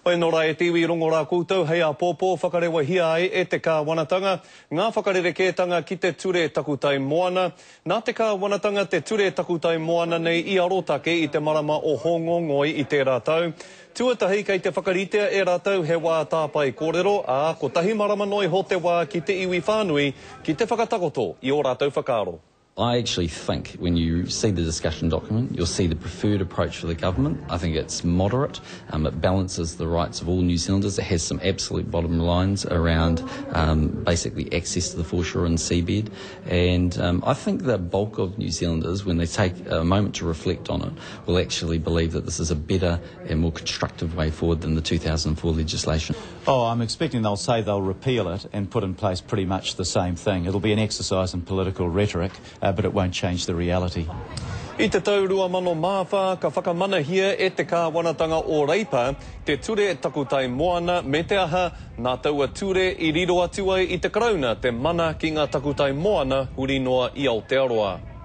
Oi no rai e tiwi rongo rā koutou, hei a pōpō whakarewa hia ai e te kāwanatanga. Ngā whakarerekētanga ki te ture takutai moana. Nā te kāwanatanga te ture takutai moana nei I arotake I te marama o Hongongoi I te rātau. Tuatahi kei te whakaritea e rātau he wā tāpai kōrero, a ko tahi marama noi ho te wā ki te iwi whānui, ki te whakatakoto I o rātau whakaaro. I actually think when you see the discussion document, you'll see the preferred approach for the government. I think it's moderate. It balances the rights of all New Zealanders. It has some absolute bottom lines around basically access to the foreshore and seabed. And I think the bulk of New Zealanders, when they take a moment to reflect on it, will actually believe that this is a better and more constructive way forward than the 2004 legislation. Oh, I'm expecting they'll say they'll repeal it and put in place pretty much the same thing. It'll be an exercise in political rhetoric. But it won't change the reality. I te tau 2004, ka whakamanahia e te kāwanatanga o Reipa, te ture takutai moana me te aha, nā taua ture I riro atu ai I te karauna te mana ki ngā takutai moana huri noa I Aotearoa.